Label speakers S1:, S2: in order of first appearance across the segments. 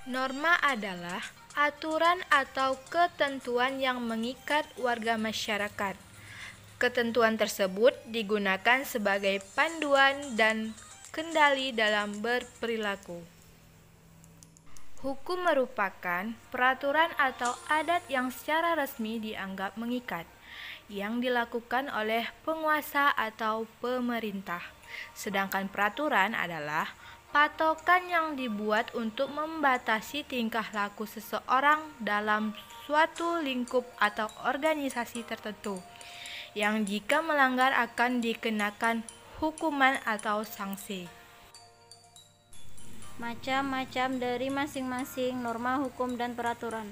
S1: Norma adalah aturan atau ketentuan yang mengikat warga masyarakat. Ketentuan tersebut digunakan sebagai panduan dan kendali dalam berperilaku. Hukum merupakan peraturan atau adat yang secara resmi dianggap mengikat, yang dilakukan oleh penguasa atau pemerintah. Sedangkan peraturan adalah patokan yang dibuat untuk membatasi tingkah laku seseorang dalam suatu lingkup atau organisasi tertentu, yang jika melanggar akan dikenakan hukuman atau sanksi.
S2: Macam-macam dari masing-masing norma hukum dan peraturan.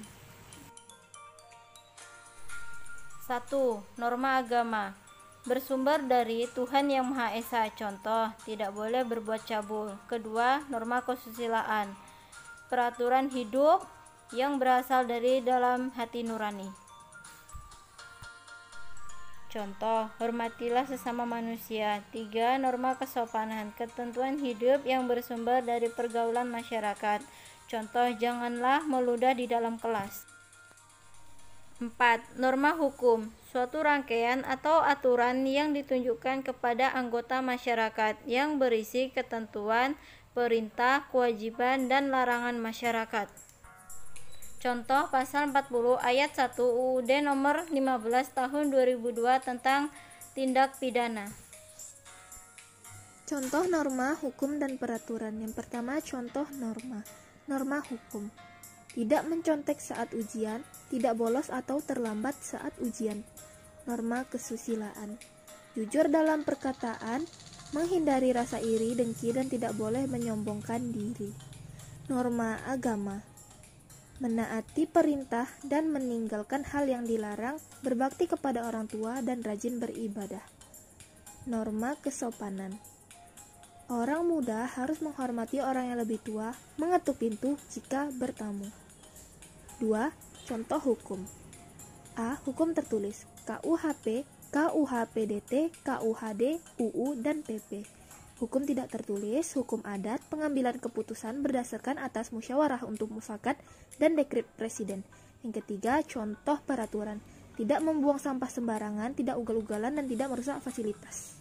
S2: 1. Norma agama bersumber dari Tuhan Yang Maha Esa. Contoh, tidak boleh berbuat cabul. Kedua, norma kesusilaan, peraturan hidup yang berasal dari dalam hati nurani. Contoh, hormatilah sesama manusia. 3. Norma kesopanan, ketentuan hidup yang bersumber dari pergaulan masyarakat. Contoh, janganlah meludah di dalam kelas. 4. Norma hukum, suatu rangkaian atau aturan yang ditunjukkan kepada anggota masyarakat yang berisi ketentuan, perintah, kewajiban, dan larangan masyarakat. Contoh, pasal 40 ayat 1 UUD nomor 15 tahun 2002 tentang tindak pidana.
S3: Contoh norma hukum dan peraturan. Yang pertama, contoh norma. Norma hukum: tidak mencontek saat ujian, tidak bolos atau terlambat saat ujian. Norma kesusilaan: jujur dalam perkataan, menghindari rasa iri, dengki, dan tidak boleh menyombongkan diri. Norma agama: menaati perintah dan meninggalkan hal yang dilarang, berbakti kepada orang tua, dan rajin beribadah. Norma kesopanan: orang muda harus menghormati orang yang lebih tua, mengetuk pintu jika bertamu. 2. Contoh hukum. A. Hukum tertulis: KUHP, KUHPDT, KUHD, UU, dan PP. Hukum tidak tertulis: hukum adat, pengambilan keputusan berdasarkan atas musyawarah untuk mufakat dan dekret presiden. Yang ketiga, contoh peraturan: tidak membuang sampah sembarangan, tidak ugal-ugalan, dan tidak merusak fasilitas.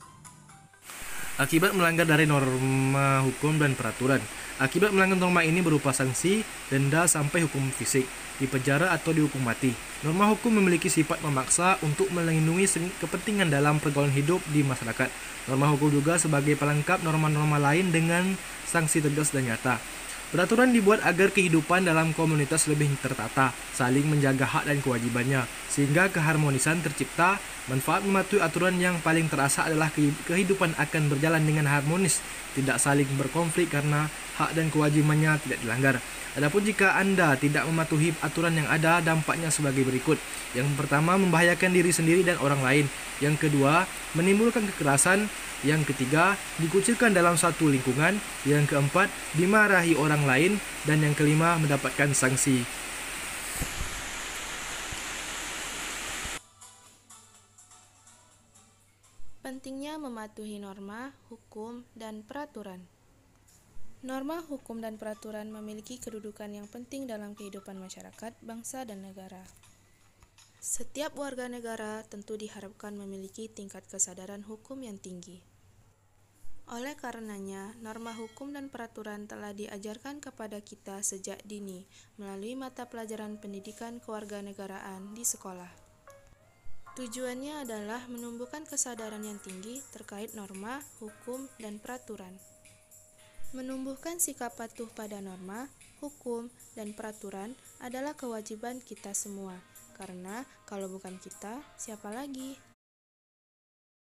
S4: Akibat melanggar dari norma hukum dan peraturan. Akibat melanggar norma ini berupa sanksi, denda sampai hukum fisik, dipenjara atau dihukum mati. Norma hukum memiliki sifat memaksa untuk melindungi kepentingan dalam pergaulan hidup di masyarakat. Norma hukum juga sebagai pelengkap norma-norma lain dengan sanksi tegas dan nyata. Peraturan dibuat agar kehidupan dalam komunitas lebih tertata, saling menjaga hak dan kewajibannya, sehingga keharmonisan tercipta. Manfaat mematuhi aturan yang paling terasa adalah kehidupan akan berjalan dengan harmonis, tidak saling berkonflik karena hak dan kewajibannya tidak dilanggar. Adapun jika Anda tidak mematuhi aturan yang ada, dampaknya sebagai berikut. Yang pertama, membahayakan diri sendiri dan orang lain. Yang kedua, menimbulkan kekerasan. Yang ketiga, dikucilkan dalam satu lingkungan. Yang keempat, dimarahi orang lain. Dan yang kelima, mendapatkan sanksi.
S5: Pentingnya mematuhi norma, hukum, dan peraturan. Norma, hukum, dan peraturan memiliki kedudukan yang penting dalam kehidupan masyarakat, bangsa, dan negara. Setiap warga negara tentu diharapkan memiliki tingkat kesadaran hukum yang tinggi. Oleh karenanya, norma hukum dan peraturan telah diajarkan kepada kita sejak dini melalui mata pelajaran pendidikan kewarganegaraan di sekolah. Tujuannya adalah menumbuhkan kesadaran yang tinggi terkait norma, hukum, dan peraturan. Menumbuhkan sikap patuh pada norma, hukum, dan peraturan adalah kewajiban kita semua, karena kalau bukan kita, siapa lagi?